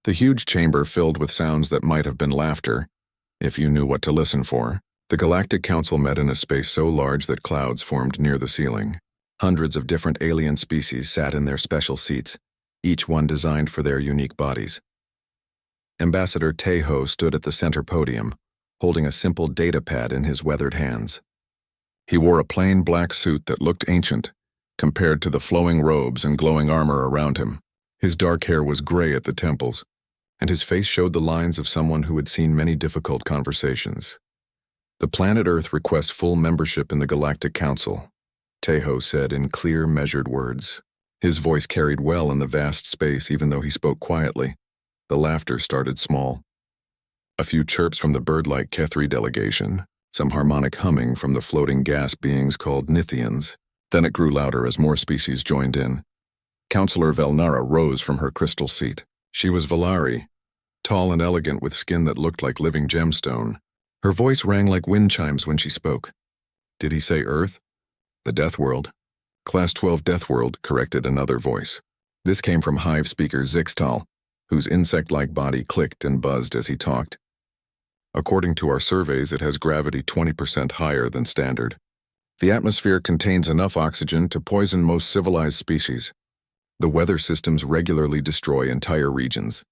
The huge chamber filled with sounds that might have been laughter, if you knew what to listen for. The Galactic Council met in a space so large that clouds formed near the ceiling. Hundreds of different alien species sat in their special seats, each one designed for their unique bodies. Ambassador Tejo stood at the center podium, holding a simple data pad in his weathered hands. He wore a plain black suit that looked ancient, compared to the flowing robes and glowing armor around him. His dark hair was gray at the temples, and his face showed the lines of someone who had seen many difficult conversations. "The planet Earth requests full membership in the Galactic Council," Tejo said in clear, measured words. His voice carried well in the vast space even though he spoke quietly. The laughter started small. A few chirps from the bird-like Kethri delegation, some harmonic humming from the floating gas beings called Nithians. Then it grew louder as more species joined in. Counselor Velnara rose from her crystal seat. She was Valari, tall and elegant with skin that looked like living gemstone. Her voice rang like wind chimes when she spoke. "Did he say Earth?" "The Deathworld." "Class 12 Deathworld," corrected another voice. This came from Hive speaker Zixtal, whose insect-like body clicked and buzzed as he talked. "According to our surveys, it has gravity 20% higher than standard. The atmosphere contains enough oxygen to poison most civilized species. The weather systems regularly destroy entire regions."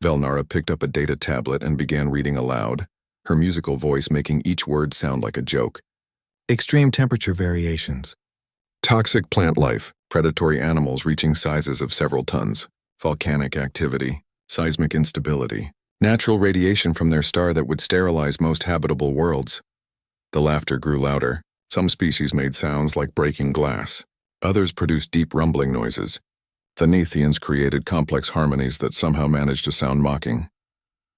Velnara picked up a data tablet and began reading aloud, her musical voice making each word sound like a joke. "Extreme temperature variations. Toxic plant life, predatory animals reaching sizes of several tons. Volcanic activity, seismic instability. Natural radiation from their star that would sterilize most habitable worlds." The laughter grew louder. Some species made sounds like breaking glass. Others produced deep rumbling noises. The Nethians created complex harmonies that somehow managed to sound mocking.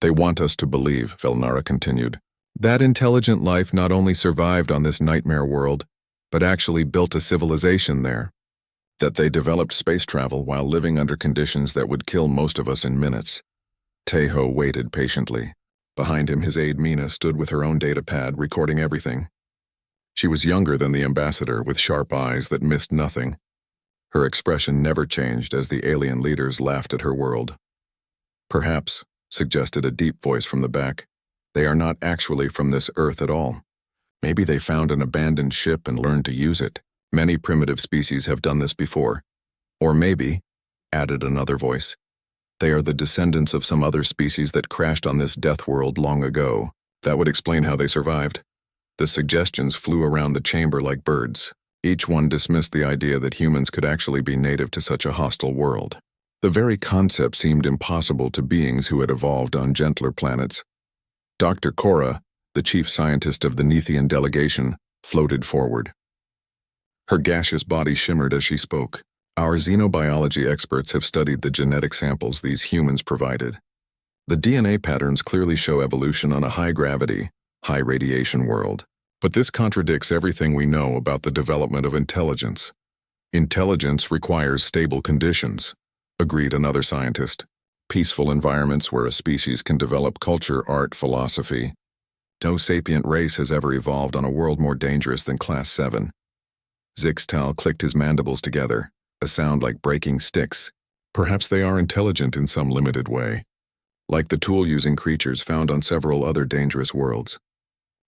"They want us to believe," Velnara continued, "that intelligent life not only survived on this nightmare world, but actually built a civilization there. That they developed space travel while living under conditions that would kill most of us in minutes." Tejo waited patiently. Behind him, his aide Mina stood with her own data pad, recording everything. She was younger than the ambassador, with sharp eyes that missed nothing. Her expression never changed as the alien leaders laughed at her world. "Perhaps," suggested a deep voice from the back, "they are not actually from this Earth at all. Maybe they found an abandoned ship and learned to use it. Many primitive species have done this before. Or maybe," added another voice, "they are the descendants of some other species that crashed on this death world long ago. That would explain how they survived." The suggestions flew around the chamber like birds. Each one dismissed the idea that humans could actually be native to such a hostile world. The very concept seemed impossible to beings who had evolved on gentler planets. Dr. Cora, the chief scientist of the Nethian delegation, floated forward. Her gaseous body shimmered as she spoke. "Our xenobiology experts have studied the genetic samples these humans provided. The DNA patterns clearly show evolution on a high-gravity, high-radiation world. But this contradicts everything we know about the development of intelligence. Intelligence requires stable conditions," agreed another scientist. "Peaceful environments where a species can develop culture, art, philosophy. No sapient race has ever evolved on a world more dangerous than Class 7. Zixtal clicked his mandibles together, a sound like breaking sticks. "Perhaps they are intelligent in some limited way, like the tool-using creatures found on several other dangerous worlds.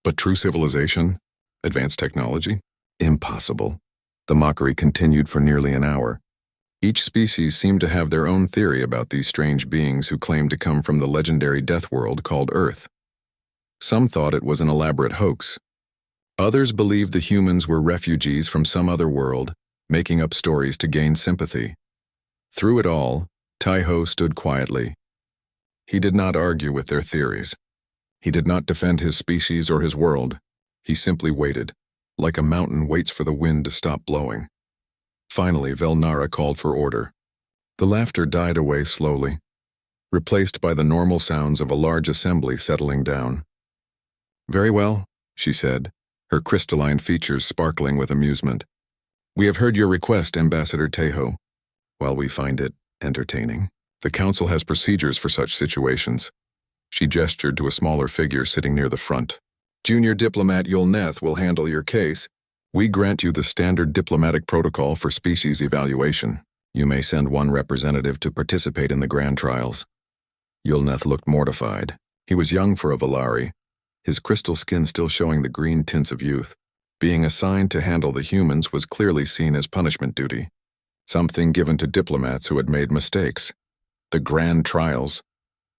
But true civilization? Advanced technology? Impossible." The mockery continued for nearly an hour. Each species seemed to have their own theory about these strange beings who claimed to come from the legendary death world called Earth. Some thought it was an elaborate hoax. Others believed the humans were refugees from some other world, making up stories to gain sympathy. Through it all, Tejo stood quietly. He did not argue with their theories. He did not defend his species or his world. He simply waited, like a mountain waits for the wind to stop blowing. Finally, Velnara called for order. The laughter died away slowly, replaced by the normal sounds of a large assembly settling down. "Very well," she said, her crystalline features sparkling with amusement. "We have heard your request, Ambassador Tejo. While we find it entertaining, the Council has procedures for such situations." She gestured to a smaller figure sitting near the front. "Junior Diplomat Yulneth will handle your case. We grant you the standard diplomatic protocol for species evaluation. You may send one representative to participate in the grand trials. Yulneth looked mortified. He was young for a Valari, his crystal skin still showing the green tints of youth. Being assigned to handle the humans was clearly seen as punishment duty, something given to diplomats who had made mistakes. The grand trials,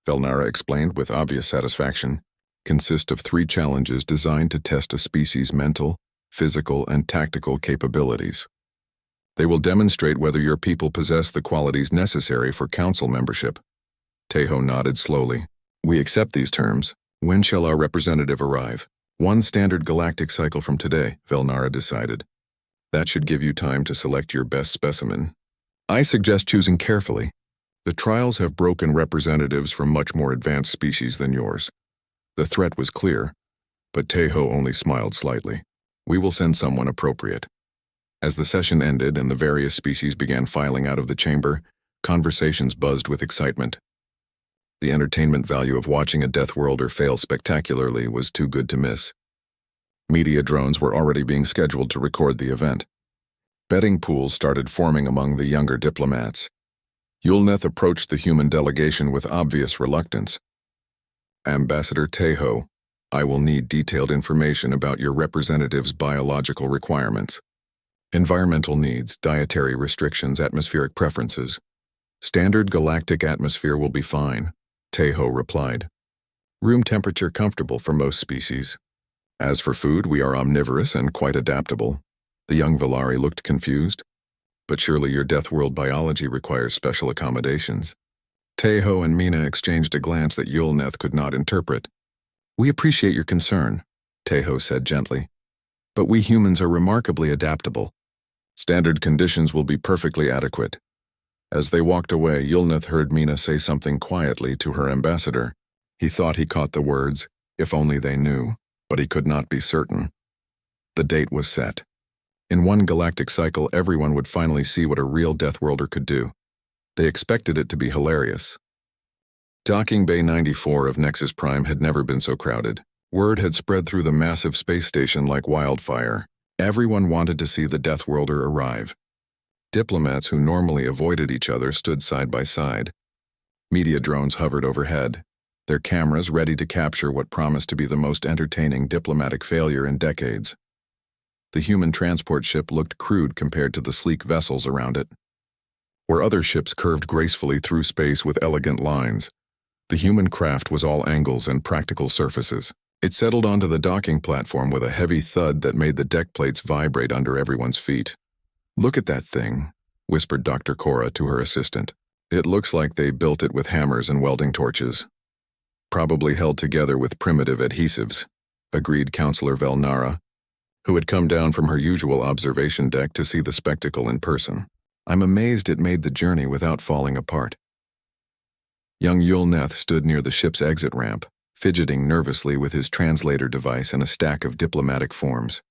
Velnara explained with obvious satisfaction, consist of 3 challenges designed to test a species' mental, physical, and tactical capabilities. They will demonstrate whether your people possess the qualities necessary for council membership. Tejo nodded slowly. We accept these terms. When shall our representative arrive? 1 standard galactic cycle from today, Velnara decided. That should give you time to select your best specimen. I suggest choosing carefully. The trials have broken representatives from much more advanced species than yours. The threat was clear, but Tejo only smiled slightly. We will send someone appropriate. As the session ended and the various species began filing out of the chamber, conversations buzzed with excitement. The entertainment value of watching a Deathworlder fail spectacularly was too good to miss. Media drones were already being scheduled to record the event. Betting pools started forming among the younger diplomats. Yulneth approached the human delegation with obvious reluctance. Ambassador Tejo, I will need detailed information about your representative's biological requirements. Environmental needs, dietary restrictions, atmospheric preferences. Standard galactic atmosphere will be fine, Tejo replied. Room temperature comfortable for most species. As for food, we are omnivorous and quite adaptable. The young Valari looked confused. But surely your Deathworld biology requires special accommodations. Tejo and Mina exchanged a glance that Yulneth could not interpret. We appreciate your concern, Tejo said gently. But we humans are remarkably adaptable. Standard conditions will be perfectly adequate. As they walked away, Yulneth heard Mina say something quietly to her ambassador. He thought he caught the words, if only they knew, but he could not be certain. The date was set. In 1 galactic cycle, everyone would finally see what a real Deathworlder could do. They expected it to be hilarious. Docking Bay 94 of Nexus Prime had never been so crowded. Word had spread through the massive space station like wildfire. Everyone wanted to see the Deathworlder arrive. Diplomats who normally avoided each other stood side by side. Media drones hovered overhead, their cameras ready to capture what promised to be the most entertaining diplomatic failure in decades. The human transport ship looked crude compared to the sleek vessels around it. Where other ships curved gracefully through space with elegant lines, the human craft was all angles and practical surfaces. It settled onto the docking platform with a heavy thud that made the deck plates vibrate under everyone's feet. Look at that thing, whispered Dr. Cora to her assistant. It looks like they built it with hammers and welding torches. Probably held together with primitive adhesives, agreed Counselor Velnara, who had come down from her usual observation deck to see the spectacle in person. I'm amazed it made the journey without falling apart. Young Yulneth stood near the ship's exit ramp, fidgeting nervously with his translator device and a stack of diplomatic forms.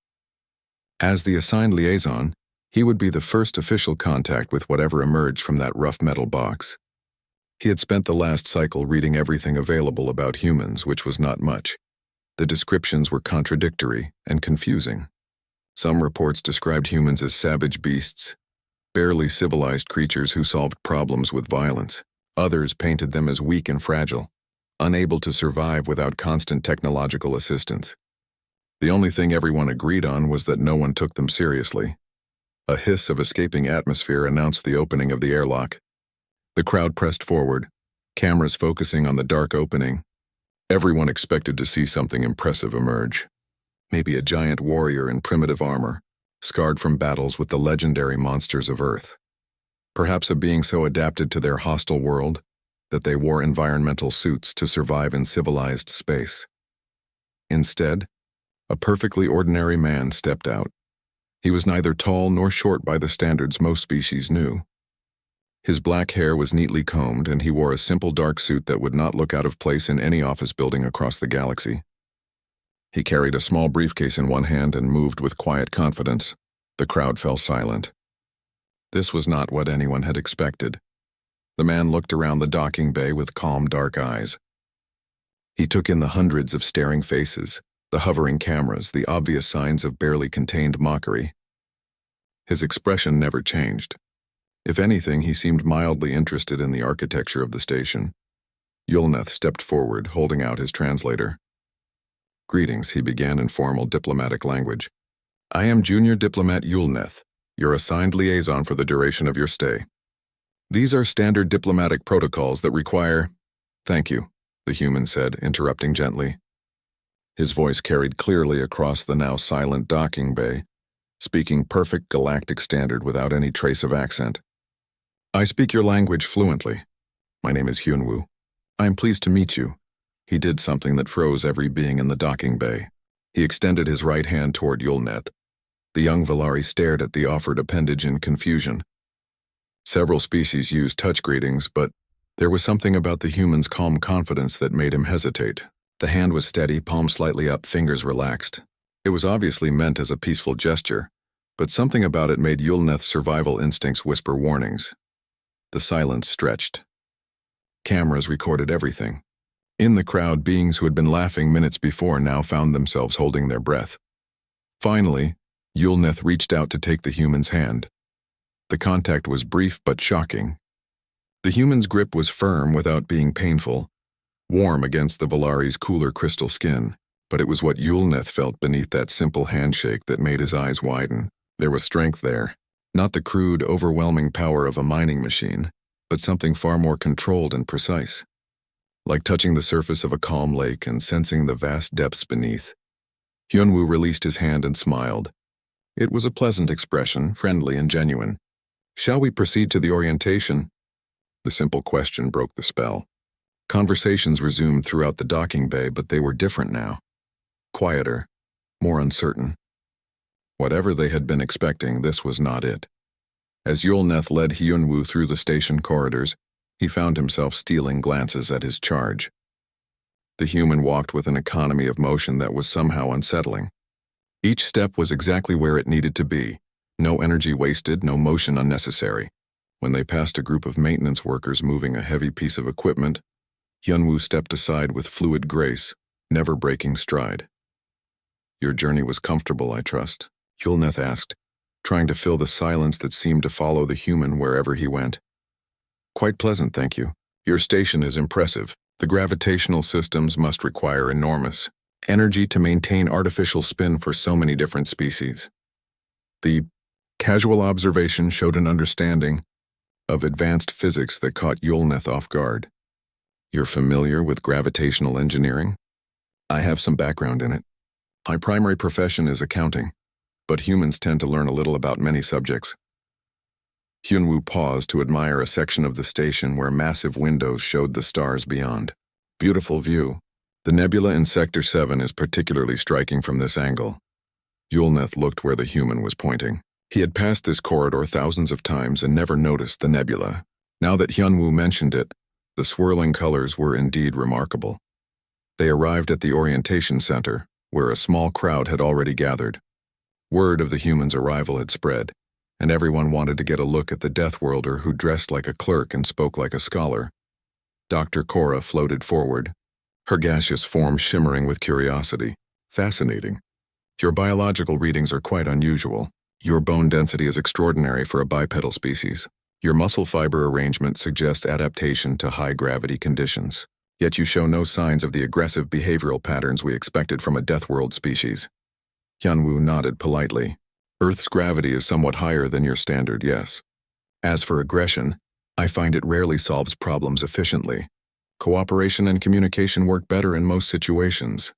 As the assigned liaison, he would be the first official contact with whatever emerged from that rough metal box. He had spent the last cycle reading everything available about humans, which was not much. The descriptions were contradictory and confusing. Some reports described humans as savage beasts, barely civilized creatures who solved problems with violence. Others painted them as weak and fragile, unable to survive without constant technological assistance. The only thing everyone agreed on was that no one took them seriously. A hiss of escaping atmosphere announced the opening of the airlock. The crowd pressed forward, cameras focusing on the dark opening. Everyone expected to see something impressive emerge. Maybe a giant warrior in primitive armor, scarred from battles with the legendary monsters of Earth. Perhaps a being so adapted to their hostile world that they wore environmental suits to survive in civilized space. Instead, a perfectly ordinary man stepped out. He was neither tall nor short by the standards most species knew. His black hair was neatly combed, and he wore a simple dark suit that would not look out of place in any office building across the galaxy. He carried a small briefcase in one hand and moved with quiet confidence. The crowd fell silent. This was not what anyone had expected. The man looked around the docking bay with calm, dark eyes. He took in the hundreds of staring faces, the hovering cameras, the obvious signs of barely contained mockery. His expression never changed. If anything, he seemed mildly interested in the architecture of the station. Yulneth stepped forward, holding out his translator. "Greetings," he began in formal diplomatic language. "I am Junior Diplomat Yulneth, your assigned liaison for the duration of your stay. These are standard diplomatic protocols that require—" "Thank you," the human said, interrupting gently. His voice carried clearly across the now silent docking bay, speaking perfect galactic standard without any trace of accent. "I speak your language fluently. My name is Hyunwoo. I am pleased to meet you." He did something that froze every being in the docking bay. He extended his right hand toward Yulneth. The young Valari stared at the offered appendage in confusion. Several species used touch greetings, but there was something about the human's calm confidence that made him hesitate. The hand was steady, palm slightly up, fingers relaxed. It was obviously meant as a peaceful gesture, but something about it made Yulneth's survival instincts whisper warnings. The silence stretched. Cameras recorded everything. In the crowd, beings who had been laughing minutes before now found themselves holding their breath. Finally, Yulneth reached out to take the human's hand. The contact was brief but shocking. The human's grip was firm without being painful, warm against the Valari's cooler crystal skin, but it was what Yulneth felt beneath that simple handshake that made his eyes widen. There was strength there, not the crude, overwhelming power of a mining machine, but something far more controlled and precise. Like touching the surface of a calm lake and sensing the vast depths beneath. Hyunwoo released his hand and smiled. It was a pleasant expression, friendly and genuine. "Shall we proceed to the orientation?" The simple question broke the spell. Conversations resumed throughout the docking bay, but they were different now. Quieter, more uncertain. Whatever they had been expecting, this was not it. As Yulneth led Hyunwoo through the station corridors, he found himself stealing glances at his charge. The human walked with an economy of motion that was somehow unsettling. Each step was exactly where it needed to be. No energy wasted, no motion unnecessary. When they passed a group of maintenance workers moving a heavy piece of equipment, Hyunwoo stepped aside with fluid grace, never breaking stride. "Your journey was comfortable, I trust?" Yulneth asked, trying to fill the silence that seemed to follow the human wherever he went. "Quite pleasant, thank you. Your station is impressive. The gravitational systems must require enormous energy to maintain artificial spin for so many different species." The casual observation showed an understanding of advanced physics that caught Yulneth off guard. "You're familiar with gravitational engineering?" "I have some background in it. My primary profession is accounting, but humans tend to learn a little about many subjects." Hyunwoo paused to admire a section of the station where massive windows showed the stars beyond. "Beautiful view. The nebula in Sector 7 is particularly striking from this angle." Yulneth looked where the human was pointing. He had passed this corridor thousands of times and never noticed the nebula. Now that Hyunwoo mentioned it, the swirling colors were indeed remarkable. They arrived at the orientation center, where a small crowd had already gathered. Word of the human's arrival had spread, and everyone wanted to get a look at the Deathworlder who dressed like a clerk and spoke like a scholar. Dr. Cora floated forward, her gaseous form shimmering with curiosity. "Fascinating. Your biological readings are quite unusual. Your bone density is extraordinary for a bipedal species. Your muscle fiber arrangement suggests adaptation to high-gravity conditions. Yet you show no signs of the aggressive behavioral patterns we expected from a Deathworld species." Hyunwoo nodded politely. "Earth's gravity is somewhat higher than your standard, yes. As for aggression, I find it rarely solves problems efficiently. Cooperation and communication work better in most situations."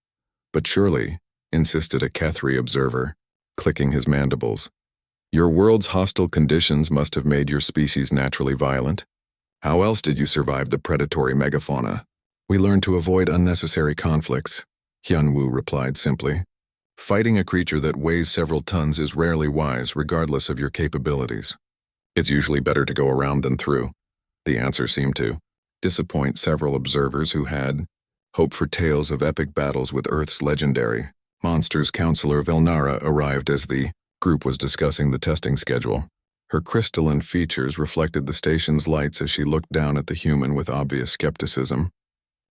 "But surely," insisted a Kethri observer, clicking his mandibles, "your world's hostile conditions must have made your species naturally violent? How else did you survive the predatory megafauna?" "We learned to avoid unnecessary conflicts," Hyunwoo replied simply. "Fighting a creature that weighs several tons is rarely wise, regardless of your capabilities. It's usually better to go around than through." The answer seemed to disappoint several observers who had hoped for tales of epic battles with Earth's legendary monsters. Counselor Velnara arrived as the group was discussing the testing schedule. Her crystalline features reflected the station's lights as she looked down at the human with obvious skepticism.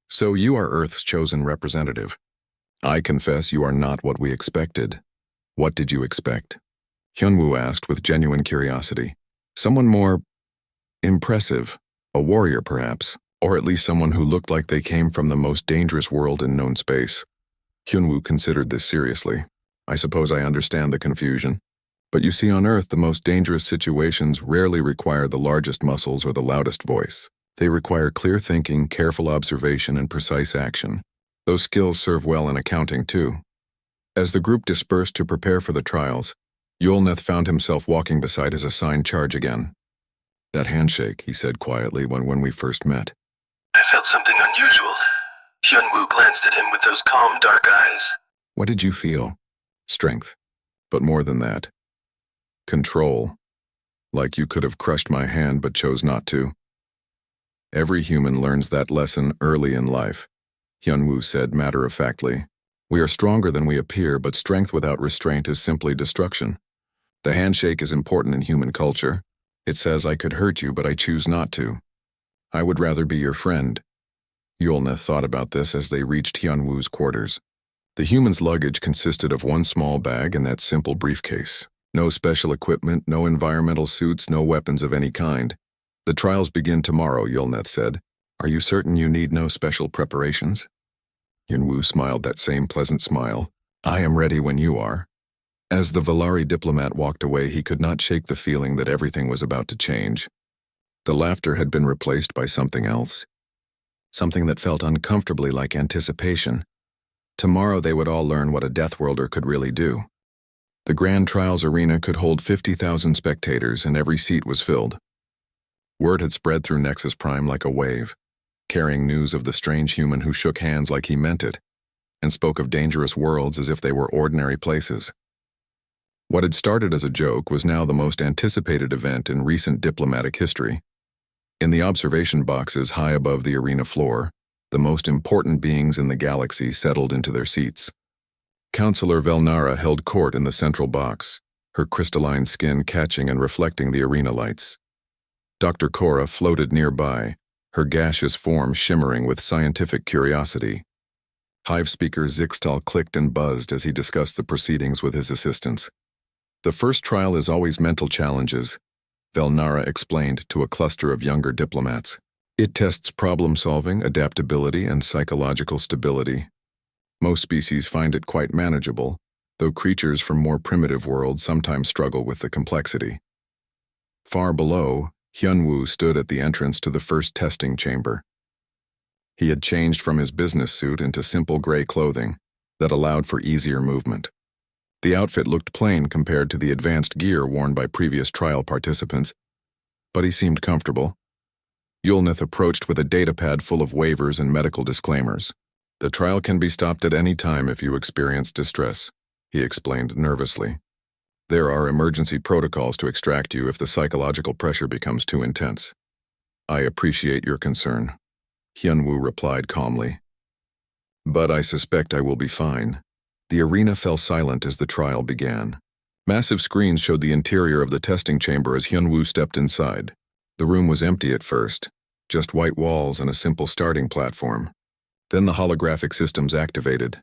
"So you are Earth's chosen representative. I confess you are not what we expected." "What did you expect?" Hyunwoo asked with genuine curiosity. "Someone more impressive, a warrior perhaps." Or at least someone who looked like they came from the most dangerous world in known space. Hyunwoo considered this seriously. I suppose I understand the confusion. But you see, on Earth, the most dangerous situations rarely require the largest muscles or the loudest voice. They require clear thinking, careful observation, and precise action. Those skills serve well in accounting, too. As the group dispersed to prepare for the trials, Yulneth found himself walking beside his assigned charge again. "That handshake," he said quietly when we first met. I felt something unusual. Hyunwoo glanced at him with those calm, dark eyes. "What did you feel?" "Strength. But more than that. Control. Like you could have crushed my hand but chose not to." "Every human learns that lesson early in life," Hyunwoo said matter-of-factly. "We are stronger than we appear, but strength without restraint is simply destruction. The handshake is important in human culture. It says I could hurt you, but I choose not to. I would rather be your friend." Yulneth thought about this as they reached Hyunwoo's quarters. The human's luggage consisted of one small bag and that simple briefcase. No special equipment, no environmental suits, no weapons of any kind. "The trials begin tomorrow," Yulneth said. "Are you certain you need no special preparations?" Hyunwoo smiled that same pleasant smile. "I am ready when you are." As the Valari diplomat walked away, he could not shake the feeling that everything was about to change. The laughter had been replaced by something else. Something that felt uncomfortably like anticipation. Tomorrow they would all learn what a Deathworlder could really do. The Grand Trials Arena could hold 50,000 spectators, and every seat was filled. Word had spread through Nexus Prime like a wave, carrying news of the strange human who shook hands like he meant it, and spoke of dangerous worlds as if they were ordinary places. What had started as a joke was now the most anticipated event in recent diplomatic history. In the observation boxes high above the arena floor, the most important beings in the galaxy settled into their seats. Counselor Velnara held court in the central box, her crystalline skin catching and reflecting the arena lights. Dr. Cora floated nearby, her gaseous form shimmering with scientific curiosity. Hive speaker Zixtal clicked and buzzed as he discussed the proceedings with his assistants. "The first trial is always mental challenges," Velnara explained to a cluster of younger diplomats. "It tests problem-solving, adaptability, and psychological stability. Most species find it quite manageable, though creatures from more primitive worlds sometimes struggle with the complexity." Far below, Hyunwoo stood at the entrance to the first testing chamber. He had changed from his business suit into simple gray clothing that allowed for easier movement. The outfit looked plain compared to the advanced gear worn by previous trial participants, but he seemed comfortable. Yulneth approached with a datapad full of waivers and medical disclaimers. "The trial can be stopped at any time if you experience distress," he explained nervously. "There are emergency protocols to extract you if the psychological pressure becomes too intense." "I appreciate your concern," Hyunwoo replied calmly. "But I suspect I will be fine." The arena fell silent as the trial began. Massive screens showed the interior of the testing chamber as Hyunwoo stepped inside. The room was empty at first, just white walls and a simple starting platform. Then the holographic systems activated.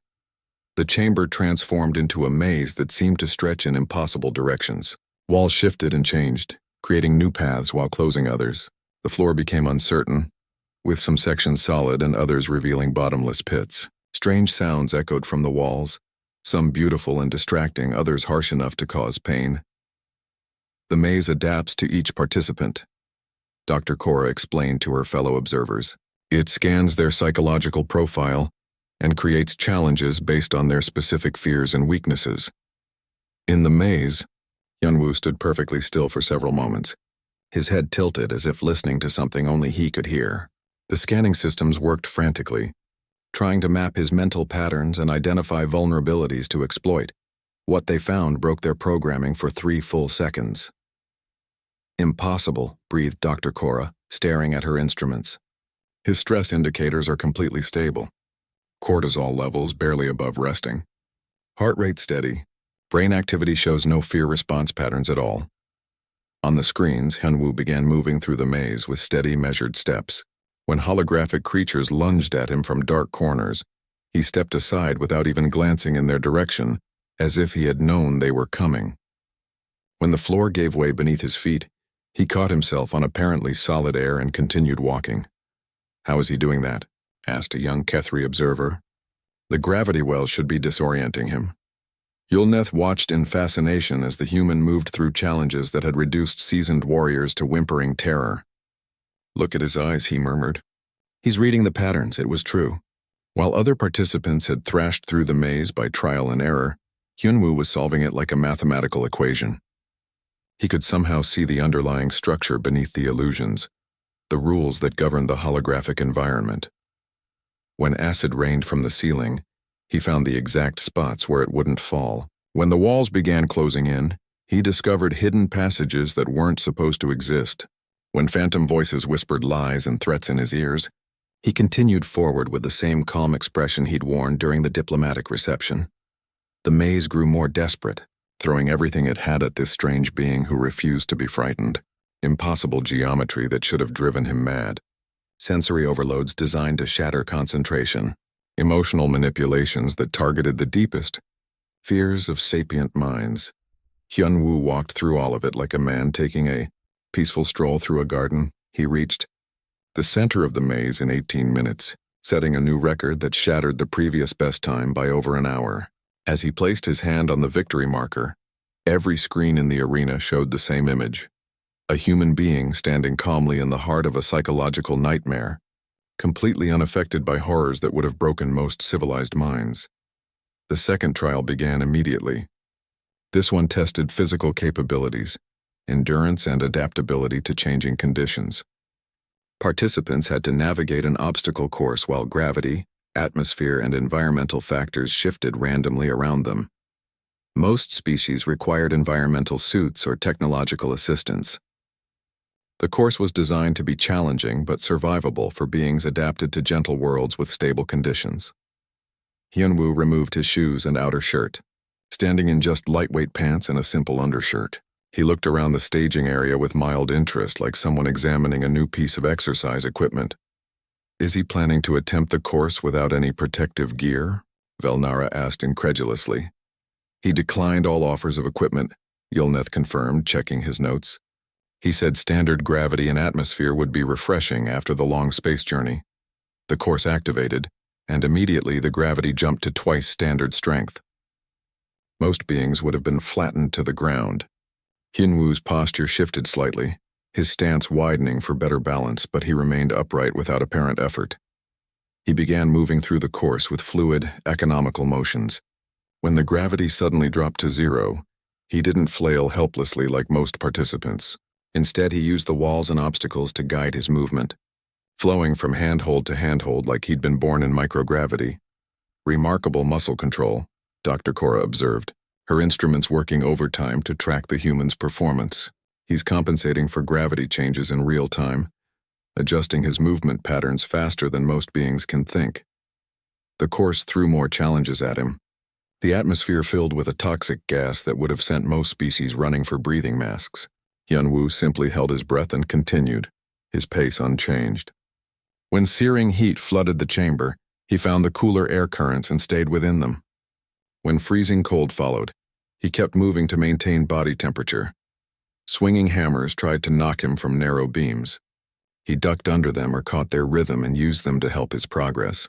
The chamber transformed into a maze that seemed to stretch in impossible directions. Walls shifted and changed, creating new paths while closing others. The floor became uncertain, with some sections solid and others revealing bottomless pits. Strange sounds echoed from the walls, some beautiful and distracting, others harsh enough to cause pain. "The maze adapts to each participant," Dr. Cora explained to her fellow observers. "It scans their psychological profile and creates challenges based on their specific fears and weaknesses." In the maze, Hyunwoo stood perfectly still for several moments, his head tilted as if listening to something only he could hear. The scanning systems worked frantically, trying to map his mental patterns and identify vulnerabilities to exploit. What they found broke their programming for 3 full seconds. "Impossible," breathed Dr. Cora, staring at her instruments. "His stress indicators are completely stable. Cortisol levels barely above resting. Heart rate steady. Brain activity shows no fear response patterns at all." On the screens, Hyunwoo began moving through the maze with steady, measured steps. When holographic creatures lunged at him from dark corners, he stepped aside without even glancing in their direction, as if he had known they were coming. When the floor gave way beneath his feet, he caught himself on apparently solid air and continued walking. How is he doing that? Asked a young Kethri observer. The gravity well should be disorienting him. Yulneth watched in fascination as the human moved through challenges that had reduced seasoned warriors to whimpering terror. Look at his eyes, he murmured. He's reading the patterns, it was true. While other participants had thrashed through the maze by trial and error, Hyunwoo was solving it like a mathematical equation. He could somehow see the underlying structure beneath the illusions, the rules that governed the holographic environment. When acid rained from the ceiling, he found the exact spots where it wouldn't fall. When the walls began closing in, he discovered hidden passages that weren't supposed to exist. When phantom voices whispered lies and threats in his ears, he continued forward with the same calm expression he'd worn during the diplomatic reception. The maze grew more desperate, throwing everything it had at this strange being who refused to be frightened. Impossible geometry that should have driven him mad. Sensory overloads designed to shatter concentration. Emotional manipulations that targeted the deepest fears of sapient minds. Hyunwoo walked through all of it like a man taking a peaceful stroll through a garden. He reached the center of the maze in 18 minutes, setting a new record that shattered the previous best time by over an hour. As he placed his hand on the victory marker, every screen in the arena showed the same image. A human being standing calmly in the heart of a psychological nightmare, completely unaffected by horrors that would have broken most civilized minds. The second trial began immediately. This one tested physical capabilities, endurance and adaptability to changing conditions. Participants had to navigate an obstacle course while gravity, atmosphere, and environmental factors shifted randomly around them. Most species required environmental suits or technological assistance. The course was designed to be challenging but survivable for beings adapted to gentle worlds with stable conditions. Hyunwoo removed his shoes and outer shirt, standing in just lightweight pants and a simple undershirt. He looked around the staging area with mild interest, like someone examining a new piece of exercise equipment. Is he planning to attempt the course without any protective gear? Velnara asked incredulously. He declined all offers of equipment, Yulneth confirmed, checking his notes. He said standard gravity and atmosphere would be refreshing after the long space journey. The course activated, and immediately the gravity jumped to twice standard strength. Most beings would have been flattened to the ground. Hyunwoo's posture shifted slightly, his stance widening for better balance, but he remained upright without apparent effort. He began moving through the course with fluid, economical motions. When the gravity suddenly dropped to zero, he didn't flail helplessly like most participants. Instead, he used the walls and obstacles to guide his movement, flowing from handhold to handhold like he'd been born in microgravity. Remarkable muscle control, Dr. Cora observed, her instruments working overtime to track the human's performance. He's compensating for gravity changes in real time, adjusting his movement patterns faster than most beings can think. The course threw more challenges at him. The atmosphere filled with a toxic gas that would have sent most species running for breathing masks. Hyunwoo simply held his breath and continued, his pace unchanged. When searing heat flooded the chamber, he found the cooler air currents and stayed within them. When freezing cold followed, he kept moving to maintain body temperature. Swinging hammers tried to knock him from narrow beams. He ducked under them or caught their rhythm and used them to help his progress.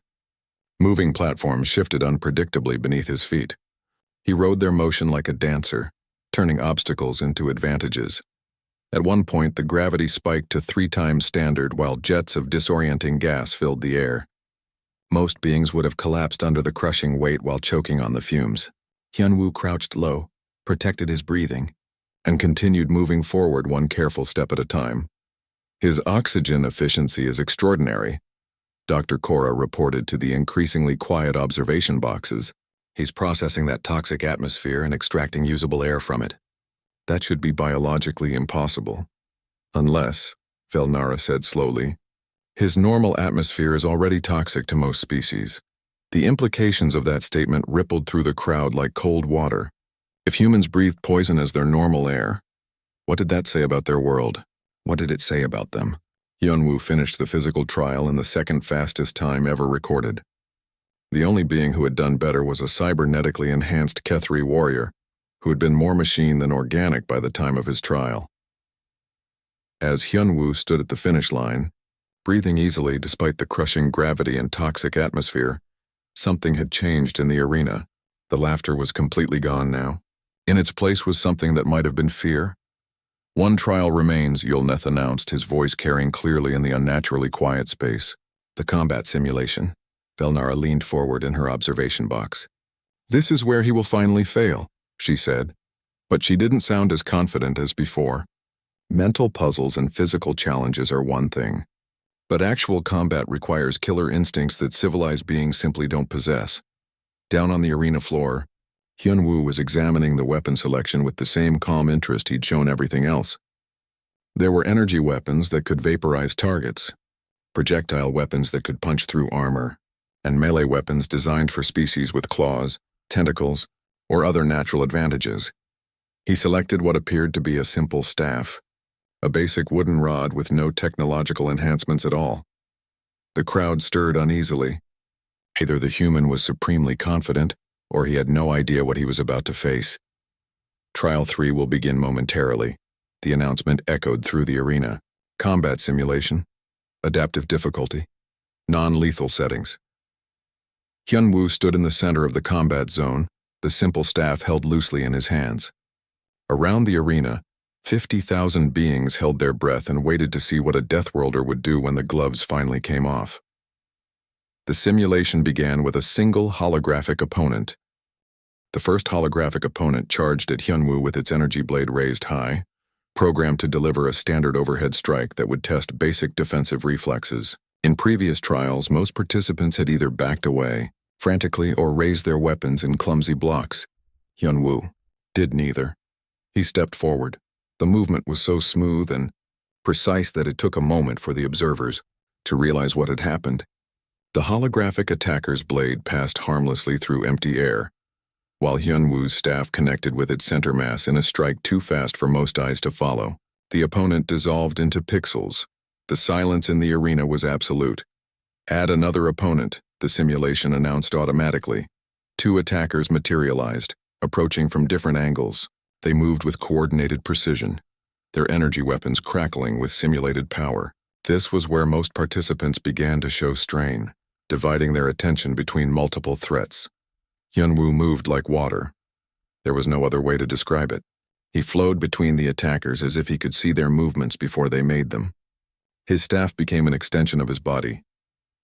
Moving platforms shifted unpredictably beneath his feet. He rode their motion like a dancer, turning obstacles into advantages. At one point, the gravity spiked to 3 times standard while jets of disorienting gas filled the air. Most beings would have collapsed under the crushing weight while choking on the fumes. Hyunwoo crouched low, protected his breathing, and continued moving forward one careful step at a time. His oxygen efficiency is extraordinary, Dr. Cora reported to the increasingly quiet observation boxes. He's processing that toxic atmosphere and extracting usable air from it. That should be biologically impossible. Unless, Velnara said slowly, his normal atmosphere is already toxic to most species. The implications of that statement rippled through the crowd like cold water. If humans breathed poison as their normal air, what did that say about their world? What did it say about them? Hyunwoo finished the physical trial in the second fastest time ever recorded. The only being who had done better was a cybernetically enhanced Kethri warrior, who had been more machine than organic by the time of his trial. As Hyunwoo stood at the finish line, Breathing easily despite the crushing gravity and toxic atmosphere, something had changed in the arena. The laughter was completely gone now. In its place was something that might have been fear. "One trial remains," Yulneth announced, his voice carrying clearly in the unnaturally quiet space. "The combat simulation." Velnara leaned forward in her observation box. "This is where he will finally fail," she said, but she didn't sound as confident as before. Mental puzzles and physical challenges are one thing, but actual combat requires killer instincts that civilized beings simply don't possess. Down on the arena floor, Hyunwoo was examining the weapon selection with the same calm interest he'd shown everything else. There were energy weapons that could vaporize targets, projectile weapons that could punch through armor, and melee weapons designed for species with claws, tentacles, or other natural advantages. He selected what appeared to be a simple staff, a basic wooden rod with no technological enhancements at all. The crowd stirred uneasily. Either the human was supremely confident, or he had no idea what he was about to face. "Trial 3 will begin momentarily," the announcement echoed through the arena. "Combat simulation, adaptive difficulty, non-lethal settings." Hyunwoo stood in the center of the combat zone, the simple staff held loosely in his hands. Around the arena, 50,000 beings held their breath and waited to see what a Deathworlder would do when the gloves finally came off. The simulation began with a single holographic opponent. The first holographic opponent charged at Hyunwoo with its energy blade raised high, programmed to deliver a standard overhead strike that would test basic defensive reflexes. In previous trials, most participants had either backed away, frantically, or raised their weapons in clumsy blocks. Hyunwoo did neither. He stepped forward. The movement was so smooth and precise that it took a moment for the observers to realize what had happened. The holographic attacker's blade passed harmlessly through empty air, while Hyunwoo's staff connected with its center mass in a strike too fast for most eyes to follow. The opponent dissolved into pixels. The silence in the arena was absolute. "Add another opponent," the simulation announced automatically. 2 attackers materialized, approaching from different angles. They moved with coordinated precision, their energy weapons crackling with simulated power. This was where most participants began to show strain, dividing their attention between multiple threats. Hyunwoo moved like water. There was no other way to describe it. He flowed between the attackers as if he could see their movements before they made them. His staff became an extension of his body,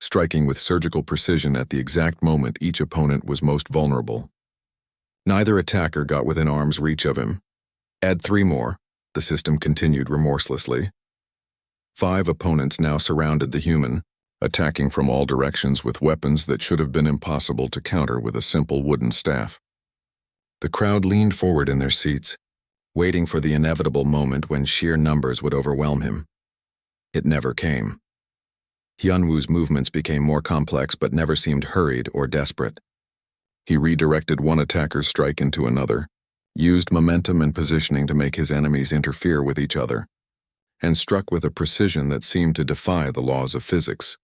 striking with surgical precision at the exact moment each opponent was most vulnerable. Neither attacker got within arm's reach of him. "Add 3 more, the system continued remorselessly. 5 opponents now surrounded the human, attacking from all directions with weapons that should have been impossible to counter with a simple wooden staff. The crowd leaned forward in their seats, waiting for the inevitable moment when sheer numbers would overwhelm him. It never came. Hyunwoo's movements became more complex but never seemed hurried or desperate. He redirected one attacker's strike into another, used momentum and positioning to make his enemies interfere with each other, and struck with a precision that seemed to defy the laws of physics.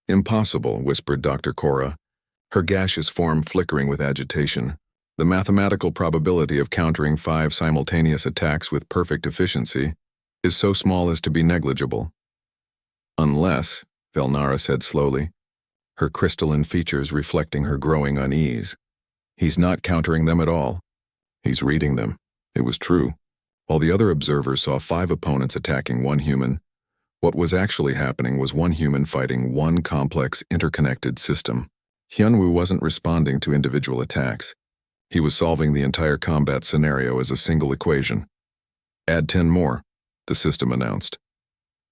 "Impossible," whispered Dr. Cora, her gaseous form flickering with agitation. "The mathematical probability of countering 5 simultaneous attacks with perfect efficiency is so small as to be negligible." "Unless," Velnara said slowly, her crystalline features reflecting her growing unease, "he's not countering them at all. He's reading them." It was true. While the other observers saw 5 opponents attacking one human, what was actually happening was one human fighting one complex, interconnected system. Hyunwoo wasn't responding to individual attacks. He was solving the entire combat scenario as a single equation. "Add 10 more, the system announced.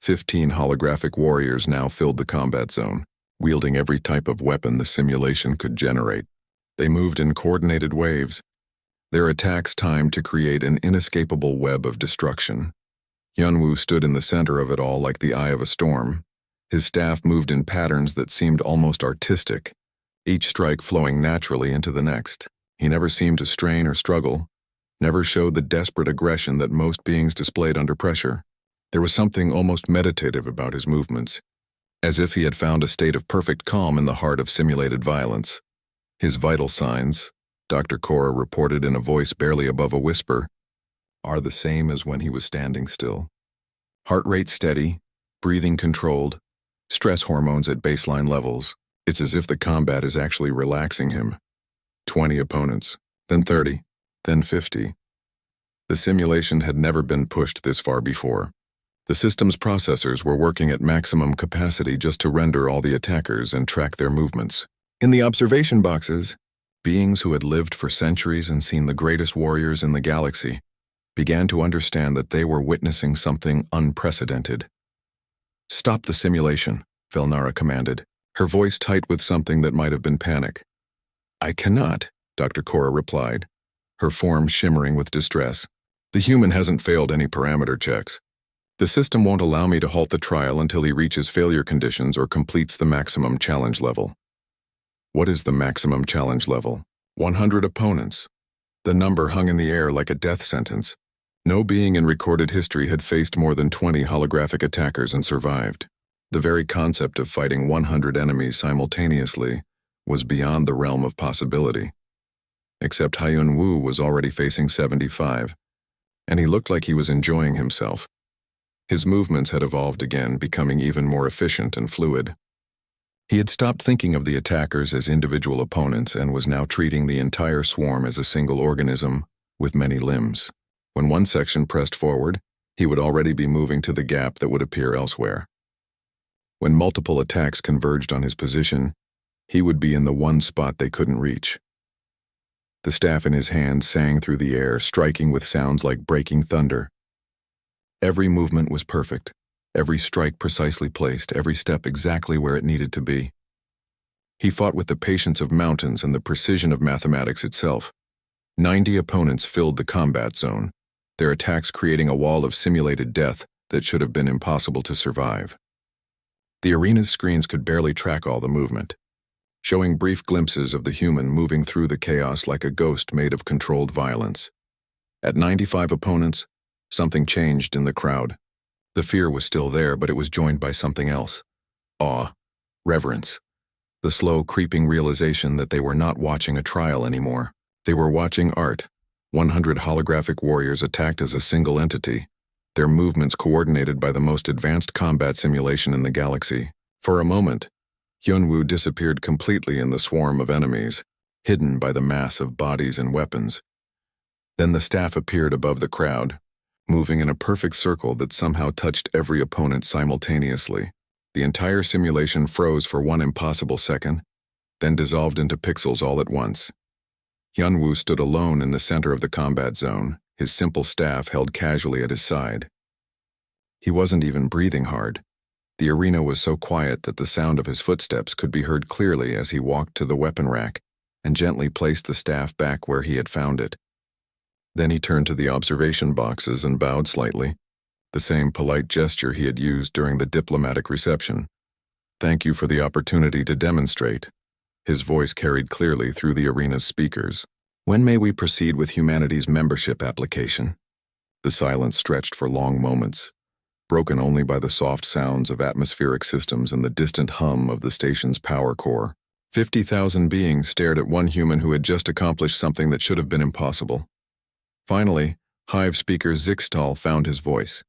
15 holographic warriors now filled the combat zone, wielding every type of weapon the simulation could generate. They moved in coordinated waves, their attacks timed to create an inescapable web of destruction. Hyunwoo stood in the center of it all like the eye of a storm. His staff moved in patterns that seemed almost artistic, each strike flowing naturally into the next. He never seemed to strain or struggle, never showed the desperate aggression that most beings displayed under pressure. There was something almost meditative about his movements, as if he had found a state of perfect calm in the heart of simulated violence. His vital signs, Dr. Cora reported in a voice barely above a whisper, are the same as when he was standing still. Heart rate steady, breathing controlled, Stress hormones at baseline levels. It's as if the combat is actually relaxing him. 20 opponents, then 30, then 50. The simulation had never been pushed this far before. The system's processors were working at maximum capacity just to render all the attackers and track their movements. In the observation boxes, beings who had lived for centuries and seen the greatest warriors in the galaxy began to understand that they were witnessing something unprecedented. "Stop the simulation," Velnara commanded, her voice tight with something that might have been panic. "I cannot," Dr. Cora replied, her form shimmering with distress. "The human hasn't failed any parameter checks. The system won't allow me to halt the trial until he reaches failure conditions or completes the maximum challenge level." "What is the maximum challenge level?" 100 opponents. The number hung in the air like a death sentence. No being in recorded history had faced more than 20 holographic attackers and survived. The very concept of fighting 100 enemies simultaneously was beyond the realm of possibility. Except Hyun Woo was already facing 75, and he looked like he was enjoying himself. His movements had evolved again, becoming even more efficient and fluid. He had stopped thinking of the attackers as individual opponents and was now treating the entire swarm as a single organism with many limbs. When one section pressed forward, he would already be moving to the gap that would appear elsewhere. When multiple attacks converged on his position, he would be in the one spot they couldn't reach. The staff in his hand sang through the air, striking with sounds like breaking thunder. Every movement was perfect, every strike precisely placed, every step exactly where it needed to be. He fought with the patience of mountains and the precision of mathematics itself. 90 opponents filled the combat zone, their attacks creating a wall of simulated death that should have been impossible to survive. The arena's screens could barely track all the movement, showing brief glimpses of the human moving through the chaos like a ghost made of controlled violence. At 95 opponents, something changed in the crowd. The fear was still there, but it was joined by something else. Awe, reverence, the slow creeping realization that they were not watching a trial anymore. They were watching art. 100 holographic warriors attacked as a single entity, their movements coordinated by the most advanced combat simulation in the galaxy. For a moment, Hyunwoo disappeared completely in the swarm of enemies, hidden by the mass of bodies and weapons. Then the staff appeared above the crowd, moving in a perfect circle that somehow touched every opponent simultaneously. The entire simulation froze for one impossible second, then dissolved into pixels all at once. Hyunwoo stood alone in the center of the combat zone, his simple staff held casually at his side. He wasn't even breathing hard. The arena was so quiet that the sound of his footsteps could be heard clearly as he walked to the weapon rack and gently placed the staff back where he had found it. Then he turned to the observation boxes and bowed slightly, the same polite gesture he had used during the diplomatic reception. "Thank you for the opportunity to demonstrate." His voice carried clearly through the arena's speakers. "When may we proceed with humanity's membership application?" The silence stretched for long moments, broken only by the soft sounds of atmospheric systems and the distant hum of the station's power core. 50,000 beings stared at one human who had just accomplished something that should have been impossible. Finally, Hive speaker Zixtal found his voice.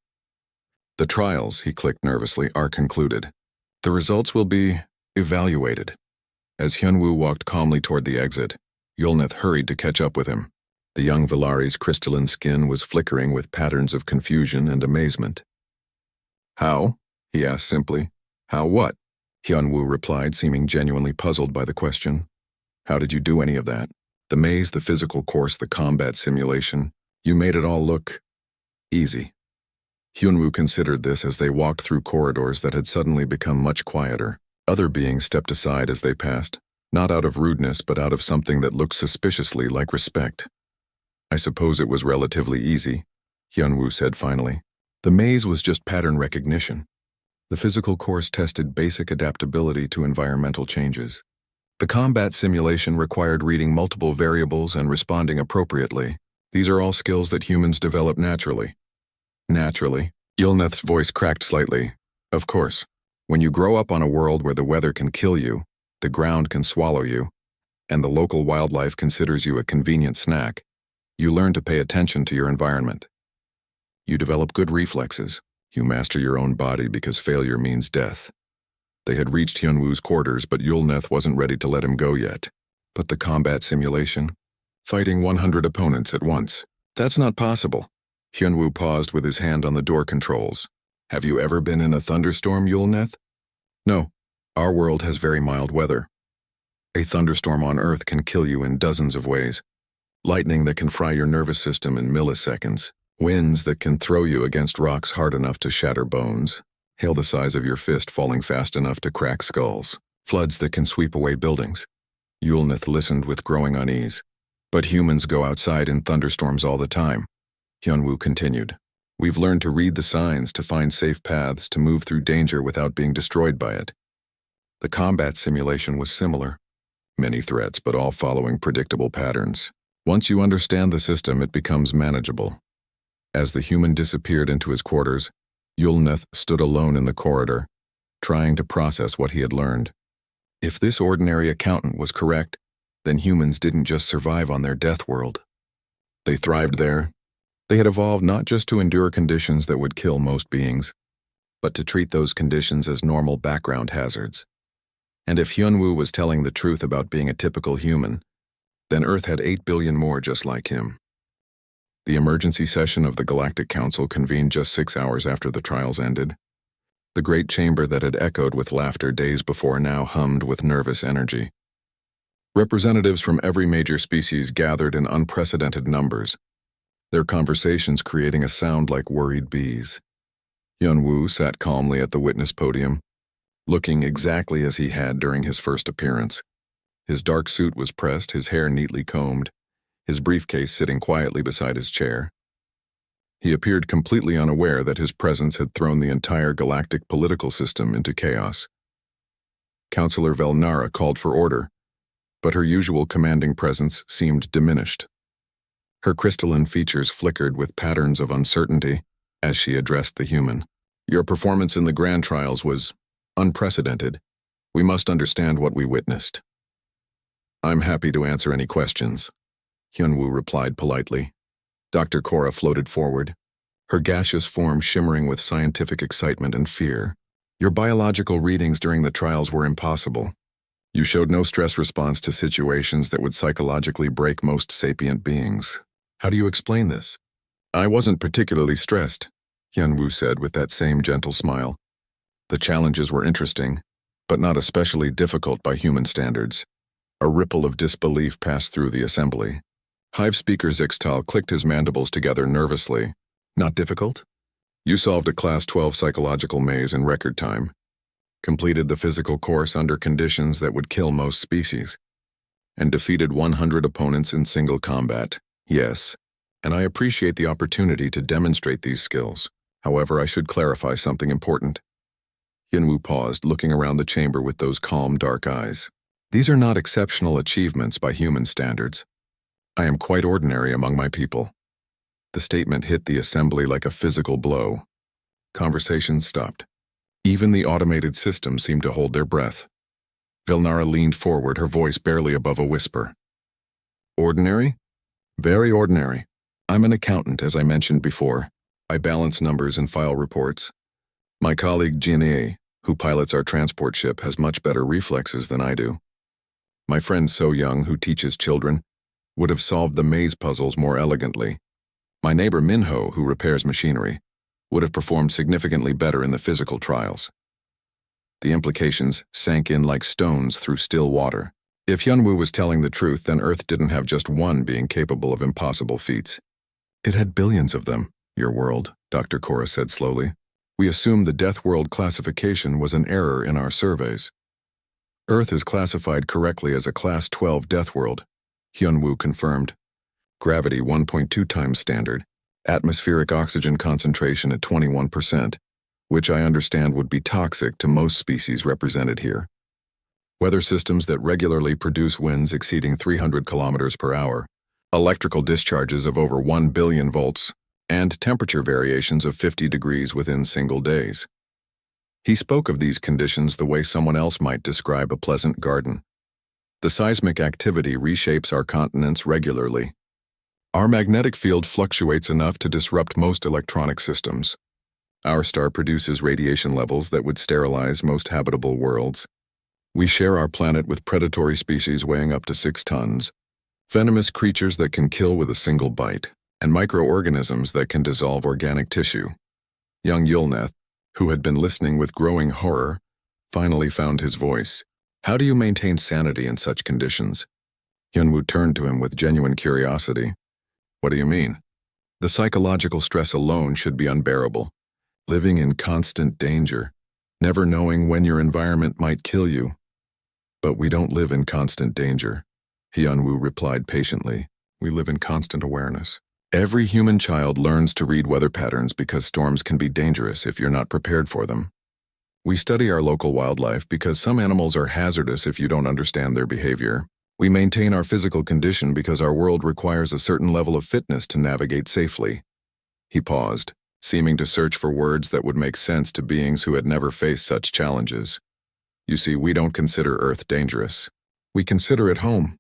"The trials," he clicked nervously, "are concluded. The results will be evaluated." As Hyunwoo walked calmly toward the exit, Yulnith hurried to catch up with him. The young Villari's crystalline skin was flickering with patterns of confusion and amazement. "How?" he asked simply. "How what?" Hyunwoo replied, seeming genuinely puzzled by the question. "How did you do any of that? The maze, the physical course, the combat simulation. You made it all look easy." Hyunwoo considered this as they walked through corridors that had suddenly become much quieter. Other beings stepped aside as they passed, not out of rudeness but out of something that looked suspiciously like respect. "I suppose it was relatively easy," Hyunwoo said finally. "The maze was just pattern recognition. The physical course tested basic adaptability to environmental changes. The combat simulation required reading multiple variables and responding appropriately. These are all skills that humans develop naturally." "Naturally?" Yulneth's voice cracked slightly. "Of course. When you grow up on a world where the weather can kill you, the ground can swallow you, and the local wildlife considers you a convenient snack, you learn to pay attention to your environment. You develop good reflexes. You master your own body because failure means death. They had reached Hyunwoo's quarters, but Yulneth wasn't ready to let him go yet. But the combat simulation? Fighting 100 opponents at once. That's not possible. Hyunwoo paused with his hand on the door controls. Have you ever been in a thunderstorm, Yulneth? No. Our world has very mild weather. A thunderstorm on Earth can kill you in dozens of ways. Lightning that can fry your nervous system in milliseconds. Winds that can throw you against rocks hard enough to shatter bones. Hail the size of your fist falling fast enough to crack skulls. Floods that can sweep away buildings. Yulneth listened with growing unease. But humans go outside in thunderstorms all the time. Hyunwoo continued. We've learned to read the signs, to find safe paths, to move through danger without being destroyed by it. The combat simulation was similar. Many threats, but all following predictable patterns. Once you understand the system, it becomes manageable. As the human disappeared into his quarters, Yulneth stood alone in the corridor, trying to process what he had learned. If this ordinary accountant was correct, then humans didn't just survive on their death world. They thrived there. They had evolved not just to endure conditions that would kill most beings, but to treat those conditions as normal background hazards. And if Hyunwoo was telling the truth about being a typical human, then Earth had 8 billion more just like him. The emergency session of the Galactic Council convened just 6 hours after the trials ended. The great chamber that had echoed with laughter days before now hummed with nervous energy. Representatives from every major species gathered in unprecedented numbers, their conversations creating a sound like worried bees. Hyunwoo sat calmly at the witness podium, looking exactly as he had during his first appearance. His dark suit was pressed, his hair neatly combed, his briefcase sitting quietly beside his chair. He appeared completely unaware that his presence had thrown the entire galactic political system into chaos. Councillor Velnara called for order, but her usual commanding presence seemed diminished. Her crystalline features flickered with patterns of uncertainty as she addressed the human. Your performance in the grand trials was unprecedented. We must understand what we witnessed. I'm happy to answer any questions, Hyunwoo replied politely. Dr. Korra floated forward, her gaseous form shimmering with scientific excitement and fear. Your biological readings during the trials were impossible. You showed no stress response to situations that would psychologically break most sapient beings. How do you explain this? I wasn't particularly stressed, Hyunwoo said with that same gentle smile. The challenges were interesting, but not especially difficult by human standards. A ripple of disbelief passed through the assembly. Hive speaker Zixtal clicked his mandibles together nervously. Not difficult? You solved a Class 12 psychological maze in record time. Completed the physical course under conditions that would kill most species. And defeated 100 opponents in single combat. Yes, and I appreciate the opportunity to demonstrate these skills. However, I should clarify something important. Hyunwoo paused, looking around the chamber with those calm, dark eyes. These are not exceptional achievements by human standards. I am quite ordinary among my people. The statement hit the assembly like a physical blow. Conversation stopped. Even the automated system seemed to hold their breath. Vilnara leaned forward, her voice barely above a whisper. Ordinary? Very ordinary. I'm an accountant, as I mentioned before. I balance numbers and file reports. My colleague Jinie, who pilots our transport ship, has much better reflexes than I do. My friend So Young, who teaches children, would have solved the maze puzzles more elegantly. My neighbor Minho, who repairs machinery, would have performed significantly better in the physical trials. The implications sank in like stones through still water. If Hyunwoo was telling the truth, then Earth didn't have just one being capable of impossible feats. It had billions of them, your world, Dr. Korra said slowly. We assumed the Deathworld classification was an error in our surveys. Earth is classified correctly as a Class 12 Deathworld, Hyunwoo confirmed. Gravity 1.2 times standard, atmospheric oxygen concentration at 21%, which I understand would be toxic to most species represented here. Weather systems that regularly produce winds exceeding 300 kilometers per hour, electrical discharges of over 1 billion volts, and temperature variations of 50 degrees within single days. He spoke of these conditions the way someone else might describe a pleasant garden. The seismic activity reshapes our continents regularly. Our magnetic field fluctuates enough to disrupt most electronic systems. Our star produces radiation levels that would sterilize most habitable worlds. We share our planet with predatory species weighing up to 6 tons, venomous creatures that can kill with a single bite, and microorganisms that can dissolve organic tissue. Young Yulneth, who had been listening with growing horror, finally found his voice. How do you maintain sanity in such conditions? Hyunwoo turned to him with genuine curiosity. What do you mean? The psychological stress alone should be unbearable. Living in constant danger, never knowing when your environment might kill you. But we don't live in constant danger, Hyunwoo replied patiently. We live in constant awareness. Every human child learns to read weather patterns because storms can be dangerous if you're not prepared for them. We study our local wildlife because some animals are hazardous if you don't understand their behavior. We maintain our physical condition because our world requires a certain level of fitness to navigate safely. He paused, seeming to search for words that would make sense to beings who had never faced such challenges. You see, we don't consider Earth dangerous. We consider it home.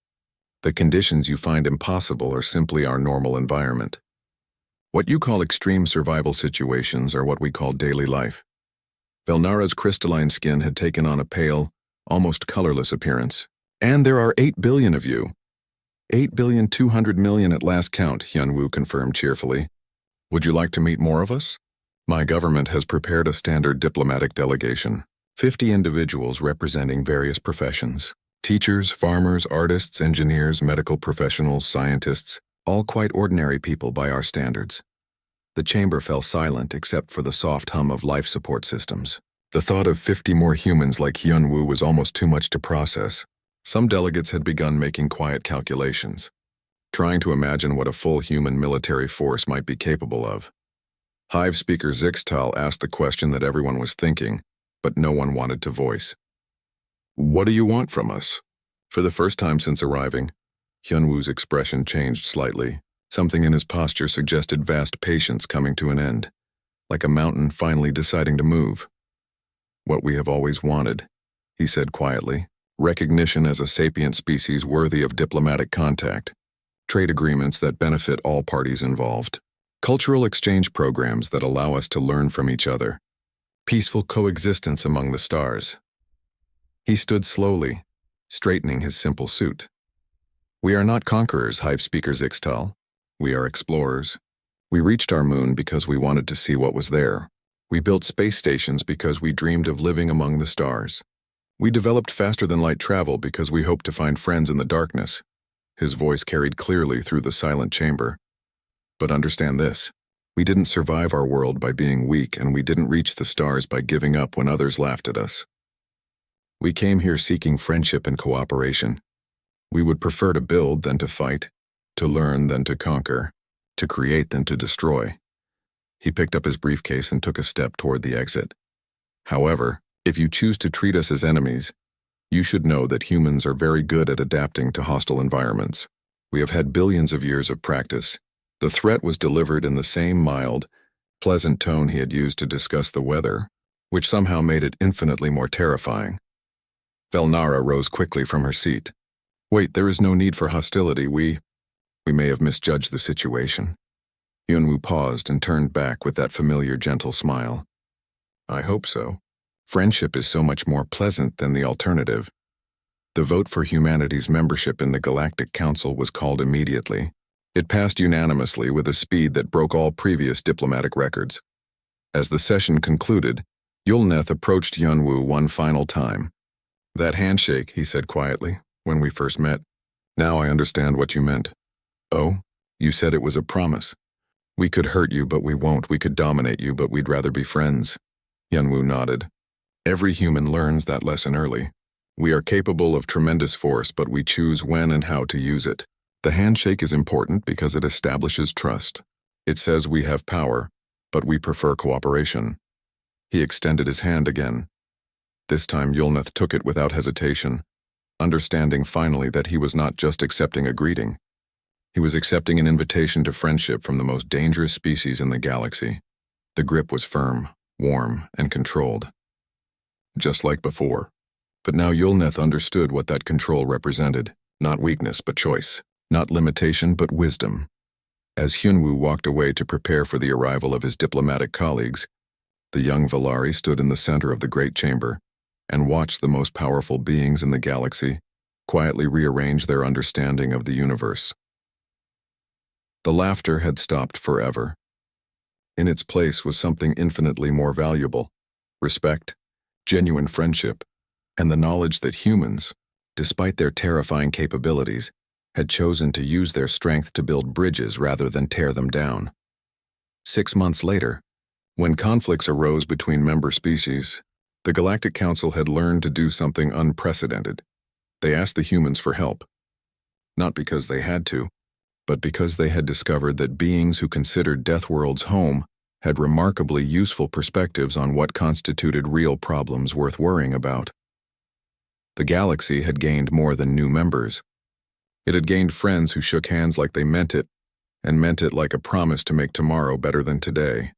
The conditions you find impossible are simply our normal environment. What you call extreme survival situations are what we call daily life. Velnara's crystalline skin had taken on a pale, almost colorless appearance. And there are 8 billion of you. 8,200,000,000 at last count, Hyunwoo confirmed cheerfully. Would you like to meet more of us? My government has prepared a standard diplomatic delegation. 50 individuals representing various professions. Teachers, farmers, artists, engineers, medical professionals, scientists, all quite ordinary people by our standards. The chamber fell silent except for the soft hum of life support systems. The thought of 50 more humans like Hyunwoo was almost too much to process. Some delegates had begun making quiet calculations, trying to imagine what a full human military force might be capable of. Hive speaker Zixtal asked the question that everyone was thinking, but no one wanted to voice. What do you want from us? For the first time since arriving, Hyunwoo's expression changed slightly. Something in his posture suggested vast patience coming to an end, like a mountain finally deciding to move. What we have always wanted, he said quietly. Recognition as a sapient species worthy of diplomatic contact. Trade agreements that benefit all parties involved. Cultural exchange programs that allow us to learn from each other. Peaceful coexistence among the stars. He stood slowly, straightening his simple suit. We are not conquerors, Hive Speaker Zixtal. We are explorers. We reached our moon because we wanted to see what was there. We built space stations because we dreamed of living among the stars. We developed faster-than-light travel because we hoped to find friends in the darkness. His voice carried clearly through the silent chamber. But understand this. We didn't survive our world by being weak, and we didn't reach the stars by giving up when others laughed at us. We came here seeking friendship and cooperation. We would prefer to build than to fight, to learn than to conquer, to create than to destroy. He picked up his briefcase and took a step toward the exit. However, if you choose to treat us as enemies, you should know that humans are very good at adapting to hostile environments. We have had billions of years of practice. The threat was delivered in the same mild, pleasant tone he had used to discuss the weather, which somehow made it infinitely more terrifying. Velnara rose quickly from her seat. Wait, there is no need for hostility. We may have misjudged the situation. Hyunwoo paused and turned back with that familiar gentle smile. I hope so. Friendship is so much more pleasant than the alternative. The vote for humanity's membership in the Galactic Council was called immediately. It passed unanimously with a speed that broke all previous diplomatic records. As the session concluded, Yulneth approached Hyunwoo one final time. That handshake, he said quietly, when we first met. Now I understand what you meant. Oh, you said it was a promise. We could hurt you, but we won't. We could dominate you, but we'd rather be friends. Hyunwoo nodded. Every human learns that lesson early. We are capable of tremendous force, but we choose when and how to use it. The handshake is important because it establishes trust. It says we have power, but we prefer cooperation. He extended his hand again. This time Yulneth took it without hesitation, understanding finally that he was not just accepting a greeting. He was accepting an invitation to friendship from the most dangerous species in the galaxy. The grip was firm, warm, and controlled. Just like before. But now Yulneth understood what that control represented. Not weakness, but choice. Not limitation, but wisdom. As Hyunwoo walked away to prepare for the arrival of his diplomatic colleagues, The young Valari stood in the center of the great chamber and watched the most powerful beings in the galaxy quietly rearrange their understanding of the universe. The laughter had stopped forever. In its place was something infinitely more valuable: respect, genuine friendship, and the knowledge that humans, despite their terrifying capabilities, had chosen to use their strength to build bridges rather than tear them down. 6 months later, when conflicts arose between member species, the Galactic Council had learned to do something unprecedented. They asked the humans for help. Not because they had to, but because they had discovered that beings who considered Deathworld's home had remarkably useful perspectives on what constituted real problems worth worrying about. The galaxy had gained more than new members. It had gained friends who shook hands like they meant it, and meant it like a promise to make tomorrow better than today.